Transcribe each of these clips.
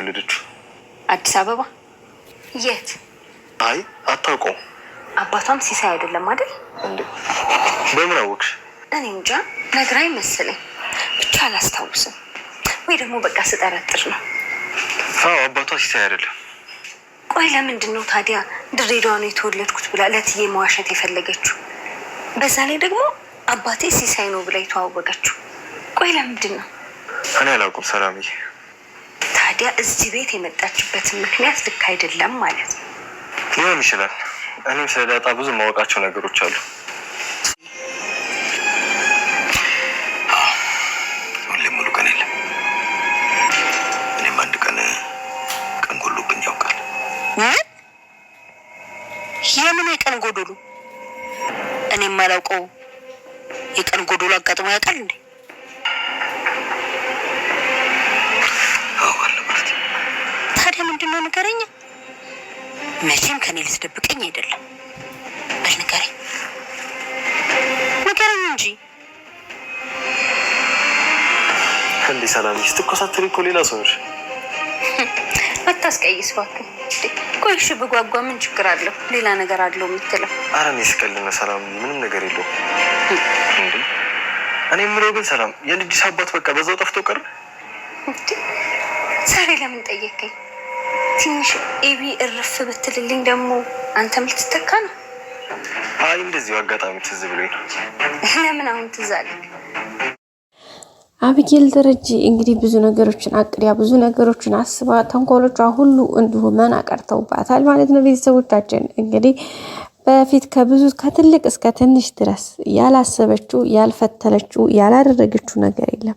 የተወለደችው? አዲስ አበባ። የት? አይ አታውቀውም። አባቷም ሲሳይ አይደለም አይደል እንዴ? በምን አወቅሽ? እኔ እንጃ ነግራኝ መሰለኝ፣ ብቻ አላስታውስም። ወይ ደግሞ በቃ ስጠረጥር ነው። አዎ አባቷ ሲሳይ አይደለም። ቆይ ለምንድን ነው ታዲያ ድሬዳዋ ነው የተወለድኩት ብላ ለትዬ መዋሸት የፈለገችው? በዛ ላይ ደግሞ አባቴ ሲሳይ ነው ብላ የተዋወቀችው። ቆይ ለምንድን ነው? እኔ አላውቅም ሰላምዬ። ታዲያ እዚህ ቤት የመጣችበትን ምክንያት ልክ አይደለም ማለት ነው። ሊሆን ይችላል። እኔም ስለ ዳጣ ብዙ ማወቃቸው ነገሮች አሉ። ሁሌም ሙሉ ቀን የለም። እኔም አንድ ቀን ጎሎብኝ ያውቃል። የምን የቀን ጎዶሎ? እኔም አላውቀው የቀን ጎዶሎ አጋጥሞ ያውቃል እንዴ? ታዲያ ምንድነው? ንገረኝ። መቼም ከኔ ልትደብቀኝ አይደለም። በል ንገረኝ እንጂ። እንዴ ሰላምዬ፣ ስትኮሳተሪ እኮ ሌላ ሰው ነሽ። አታስቀይስ እባክህ። ቆይ እሺ ብጓጓ ምን ችግር አለው? ሌላ ነገር አለው የምትለው? ኧረ እኔ ስቀልድ ነው ሰላምዬ፣ ምንም ነገር የለውም። እንዴ እኔ የምለው ግን ሰላም፣ የልጅሽ አባት በቃ በዛው ጠፍቶ ቀረ? ዛሬ ለምን ጠየቀኝ? ትንሽ ኤቢ እርፍ ብትልልኝ ደግሞ አንተም ልትተካ ነው? አይ እንደዚሁ አጋጣሚ ትዝ ብሎኝ ነው። ለምን አሁን ትዝ አለኝ? አቢጌል ደረጀ እንግዲህ ብዙ ነገሮችን አቅዲያ ብዙ ነገሮችን አስባ ተንኮሎቿ ሁሉ እንዲሁ መና ቀርተውባታል ማለት ነው። ቤተሰቦቻችን እንግዲህ በፊት ከትልቅ እስከ ትንሽ ድረስ ያላሰበችው ያልፈተለችው ያላደረገችው ነገር የለም።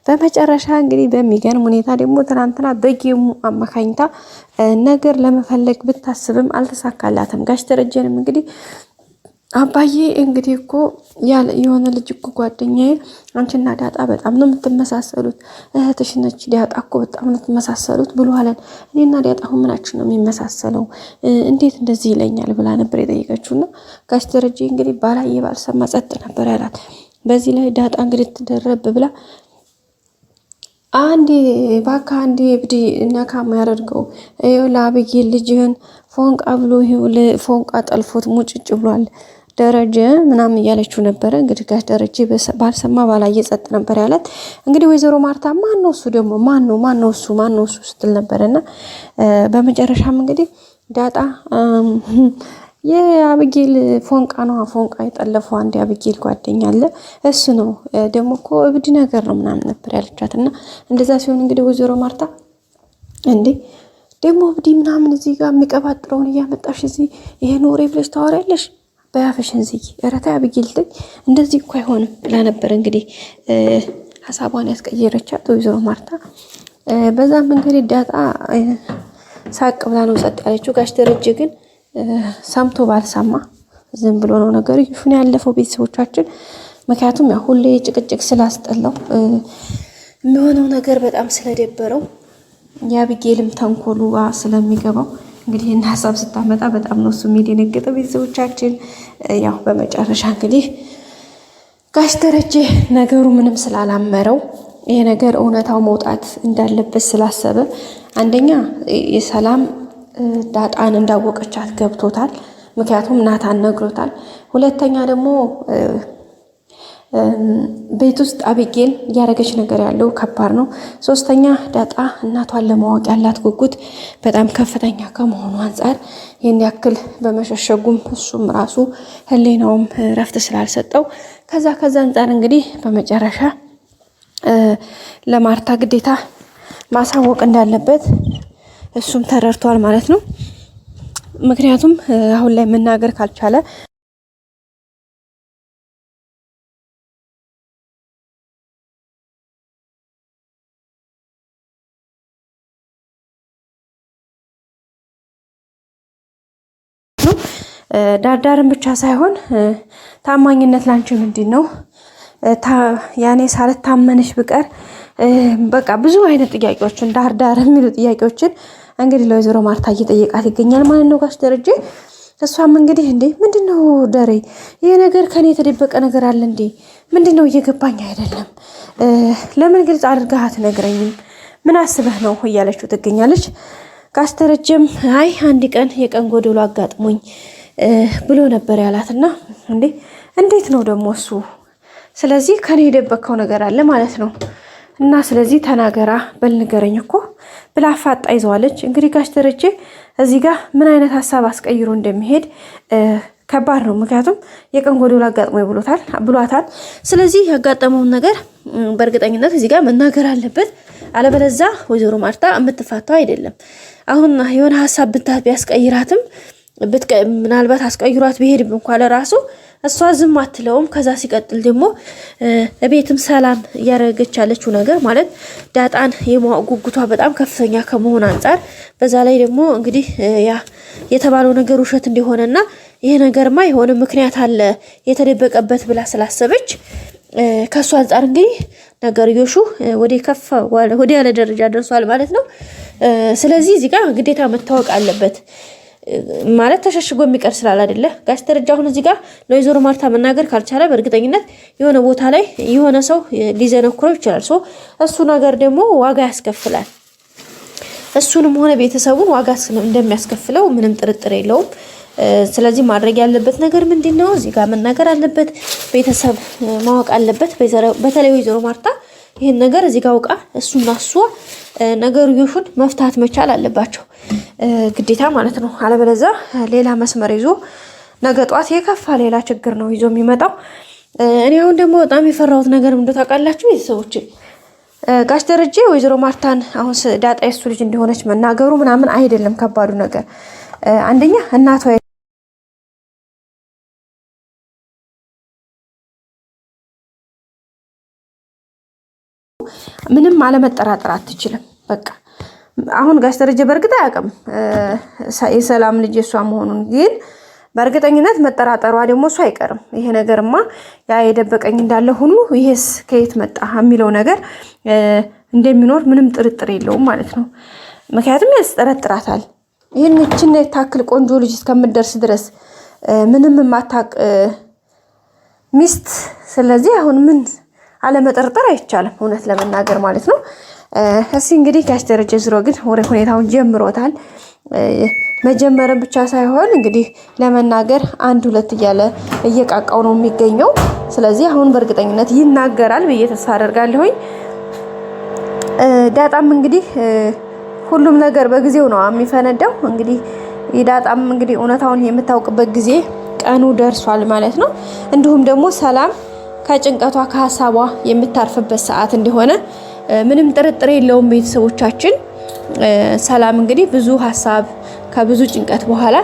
በመጨረሻ እንግዲህ በሚገርም ሁኔታ ደግሞ ትናንትና በጌሙ አማካኝታ ነገር ለመፈለግ ብታስብም አልተሳካላትም። ጋሽ ደረጀንም እንግዲህ አባዬ እንግዲህ እኮ የሆነ ልጅ እኮ ጓደኛዬ አንቺና ዳጣ በጣም ነው የምትመሳሰሉት፣ እህትሽ ነች ዳጣ እኮ በጣም ነው የምትመሳሰሉት ብሎ አለን። እኔና ዳጣ አሁን ምናችን ነው የሚመሳሰለው? እንዴት እንደዚህ ይለኛል ብላ ነበር የጠየቀችውና ጋሽ ደረጀ እንግዲህ ባላየ ባልሰማ ጸጥ ነበር ያላት። በዚህ ላይ ዳጣ እንግዲህ ትደረብ ብላ አንዴ እብድ ነካማ ያደርገው ይኸው ለአቢጌል ልጅህን ፎንቃ ብሎ ይኸው ፎንቃ ጠልፎት ሙጭጭ ብሏል ደረጀ ምናምን እያለችው ነበረ። እንግዲህ ጋሽ ደረጀ ባልሰማ ባላየ ጸጥ ነበር ያላት። እንግዲህ ወይዘሮ ማርታ ማን ነው እሱ ደግሞ ማን ነው እሱ ስትል ነበረና በመጨረሻም እንግዲህ ዳጣ የአቢጌል ፎንቃ የጠለፈው አንድ የአቢጌል ጓደኛ አለ እሱ ነው ደግሞ እኮ እብድ ነገር ነው ምናምን ነበር ያለቻትና እንደዛ ሲሆን እንግዲህ ወይዘሮ ማርታ እንዴ ደግሞ እብድ ምናምን እዚህ ጋር የሚቀባጥረውን እያመጣሽ እዚህ ይሄ ኖሬ ብለሽ ታወሪያለሽ? በያፈሽን እዚህ ረታ አቢጌል እንደዚህ እኮ አይሆንም ብላ ነበር እንግዲህ ሀሳቧን ያስቀየረቻት ወይዘሮ ማርታ። በዛም እንግዲህ ዳጣ ሳቅ ብላ ነው ጸጥ ያለችው። ጋሽ ደረጀ ግን ሰምቶ ባልሰማ ዝም ብሎ ነው ነገር ይሁን ያለፈው ቤተሰቦቻችን። ምክንያቱም ያው ሁሌ ጭቅጭቅ ስላስጠላው የሚሆነው ነገር በጣም ስለደበረው የአቢጌልም ተንኮሉ ስለሚገባው እንግዲህ እና ሀሳብ ስታመጣ በጣም ነው እሱ የደነገጠው። ቤተሰቦቻችን ያው በመጨረሻ እንግዲህ ጋሽ ደረጀ ነገሩ ምንም ስላላመረው ይሄ ነገር እውነታው መውጣት እንዳለበት ስላሰበ አንደኛ የሰላም ዳጣን እንዳወቀቻት ገብቶታል። ምክንያቱም ናታን ነግሮታል። ሁለተኛ ደግሞ ቤት ውስጥ አቢጌል እያደረገች ነገር ያለው ከባድ ነው። ሶስተኛ ዳጣ እናቷን ለማወቅ ያላት ጉጉት በጣም ከፍተኛ ከመሆኑ አንጻር ይህን ያክል በመሸሸጉም እሱም ራሱ ሕሊናውም ረፍት ስላልሰጠው ከዛ አንጻር እንግዲህ በመጨረሻ ለማርታ ግዴታ ማሳወቅ እንዳለበት እሱም ተረድቷል ማለት ነው። ምክንያቱም አሁን ላይ መናገር ካልቻለ ዳርዳርን ብቻ ሳይሆን ታማኝነት ላንቺ ምንድነው? ያኔ ሳልታመንሽ ብቀር በቃ ብዙ አይነት ጥያቄዎችን ዳርዳር የሚሉ ጥያቄዎችን እንግዲህ ለወይዘሮ ማርታ እየጠየቃት ይገኛል ማለት ነው ጋሽ ደረጀ። እሷም እንግዲህ እንዴ ምንድነው ደሬ ይሄ ነገር ከኔ የተደበቀ ነገር አለ እንዴ? ምንድነው እየገባኝ አይደለም። ለምን ግልጽ አድርገህ አትነግረኝም? ምን አስበህ ነው እያለችው ትገኛለች። ጋሽ ደረጀም አይ አንድ ቀን የቀን ጎደሎ አጋጥሞኝ ብሎ ነበር ያላትና እንዴት ነው ደግሞ እሱ? ስለዚህ ከኔ የደበከው ነገር አለ ማለት ነው እና ስለዚህ ተናገራ በልንገረኝ እኮ ብላ አፋጣ ይዘዋለች። እንግዲህ ጋሽ ደረጀ እዚህ ጋር ምን አይነት ሀሳብ አስቀይሮ እንደሚሄድ ከባድ ነው። ምክንያቱም የቀን ጎደሎ አጋጥሞ ብሏታል። ስለዚህ ያጋጠመውን ነገር በእርግጠኝነት እዚህ ጋር መናገር አለበት። አለበለዚያ ወይዘሮ ማርታ የምትፋታው አይደለም። አሁን የሆነ ሀሳብ ቢያስቀይራትም ምናልባት አስቀይሯት ቢሄድም እንኳን ለራሱ እሷ ዝም አትለውም። ከዛ ሲቀጥል ደግሞ ቤትም ሰላም እያደረገች ያለችው ነገር ማለት ዳጣን የማወቅ ጉጉቷ በጣም ከፍተኛ ከመሆን አንጻር በዛ ላይ ደግሞ እንግዲህ ያ የተባለው ነገር ውሸት እንደሆነና ይሄ ነገርማ የሆነ ምክንያት አለ የተደበቀበት ብላ ስላሰበች ከሱ አንጻር እንግዲህ ነገርዮሹ ወደ ያለ ደረጃ ደርሷል ማለት ነው። ስለዚህ እዚህ ጋር ግዴታ መታወቅ አለበት ማለት ተሸሽጎ የሚቀር ስላል አይደለ። ጋሽ ደረጃ አሁን እዚህ ጋር ለወይዘሮ ማርታ መናገር ካልቻለ በእርግጠኝነት የሆነ ቦታ ላይ የሆነ ሰው ሊዘነኩረው ይችላል። እሱ ነገር ደግሞ ዋጋ ያስከፍላል። እሱንም ሆነ ቤተሰቡን ዋጋ እንደሚያስከፍለው ምንም ጥርጥር የለውም። ስለዚህ ማድረግ ያለበት ነገር ምንድነው? እዚህ ጋር መናገር አለበት። ቤተሰብ ማወቅ አለበት። በተለይ ወይዘሮ ማርታ ይሄን ነገር እዚህ ጋር አውቃ እሱና እሷ ነገርዮሹን መፍታት መቻል አለባቸው ግዴታ ማለት ነው። አለበለዚያ ሌላ መስመር ይዞ ነገ ጧት የከፋ ሌላ ችግር ነው ይዞ የሚመጣው። እኔ አሁን ደግሞ በጣም የፈራሁት ነገር ምንድነው ታውቃላችሁ ቤተሰቦች? ጋሽ ደረጀ ወይዘሮ ማርታን አሁን ዳጣ የሱ ልጅ እንደሆነች መናገሩ ምናምን አይደለም ከባዱ ነገር። አንደኛ እናቷ ምንም አለመጠራጠር አትችልም። በቃ አሁን ጋሽ ደረጀ በእርግጥ አያውቅም የሰላም ልጅ እሷ መሆኑን፣ ግን በእርግጠኝነት መጠራጠሯ ደግሞ እሱ አይቀርም። ይሄ ነገርማ ያ የደበቀኝ እንዳለ ሁሉ ይሄስ ከየት መጣ የሚለው ነገር እንደሚኖር ምንም ጥርጥር የለውም ማለት ነው። ምክንያቱም ያስጠረጥራታል። ይህን እችን ታክል ቆንጆ ልጅ እስከምትደርስ ድረስ ምንም የማታውቅ ሚስት። ስለዚህ አሁን ምን አለመጠርጠር አይቻልም እውነት ለመናገር ማለት ነው። እሺ እንግዲህ ጋሽ ደረጀ ዝሮ ግን ወሬ ሁኔታውን ጀምሮታል። መጀመርን ብቻ ሳይሆን እንግዲህ ለመናገር አንድ ሁለት እያለ እየቃቃው ነው የሚገኘው። ስለዚህ አሁን በእርግጠኝነት ይናገራል ብዬ ተስፋ አደርጋለሁኝ። ዳጣም እንግዲህ ሁሉም ነገር በጊዜው ነው የሚፈነዳው። እንግዲህ ዳጣም እንግዲህ እውነታውን የምታውቅበት ጊዜ ቀኑ ደርሷል ማለት ነው። እንዲሁም ደግሞ ሰላም ከጭንቀቷ ከሀሳቧ የምታርፍበት ሰዓት እንደሆነ ምንም ጥርጥር የለውም። ቤተሰቦቻችን ሰላም እንግዲህ ብዙ ሀሳብ ከብዙ ጭንቀት በኋላ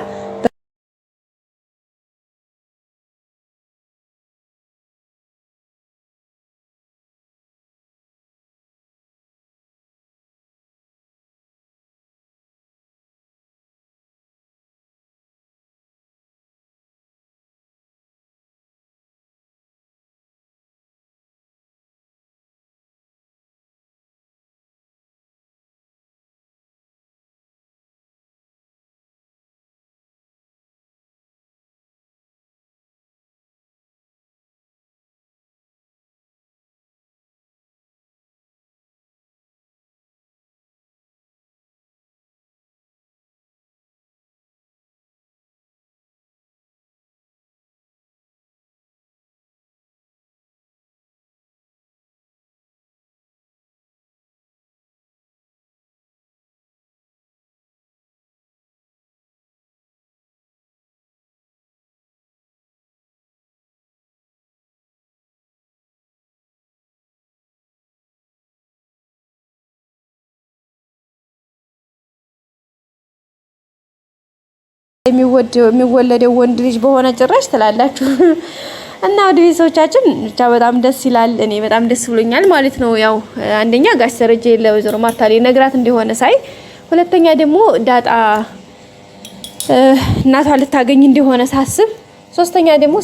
የሚወለደው ወንድ ልጅ በሆነ ጭራሽ ትላላችሁ። እና ወደ ቤተሰቦቻችን ብቻ በጣም ደስ ይላል። እኔ በጣም ደስ ብሎኛል ማለት ነው። ያው አንደኛ ጋሽ ደረጀ ለወይዘሮ ማርታ ነግራት እንደሆነ ሳይ፣ ሁለተኛ ደግሞ ዳጣ እናቷ ልታገኝ እንደሆነ ሳስብ፣ ሶስተኛ ደግሞ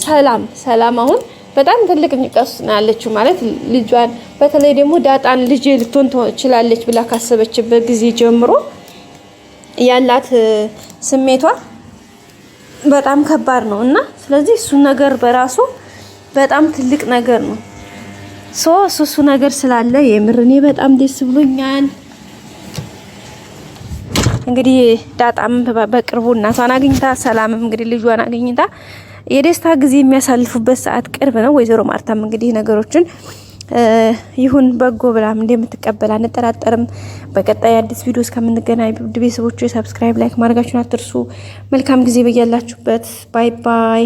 ሰላም አሁን በጣም ትልቅ ጭንቀት ውስጥ ነው ያለችው ማለት ልጇን በተለይ ደግሞ ዳጣን ልጅ ልትሆን ትችላለች ብላ ካሰበችበት ጊዜ ጀምሮ ያላት ስሜቷ በጣም ከባድ ነው እና ስለዚህ እሱ ነገር በራሱ በጣም ትልቅ ነገር ነው። እሱ ነገር ስላለ የምር እኔ በጣም ደስ ብሎኛል። እንግዲህ ዳጣም በቅርቡ እናቷን አግኝታ ሰላምም እንግዲህ ልጇን አግኝታ የደስታ ጊዜ የሚያሳልፉበት ሰዓት ቅርብ ነው። ወይዘሮ ማርታም እንግዲህ ነገሮችን ይሁን በጎ ብላም እንደምትቀበል አንጠራጠርም። በቀጣይ አዲስ ቪዲዮ እስከምንገናኝ ቤተሰቦች ሰብስክራይብ፣ ላይክ ማድረጋችሁን አትርሱ። መልካም ጊዜ በያላችሁበት። ባይ ባይ።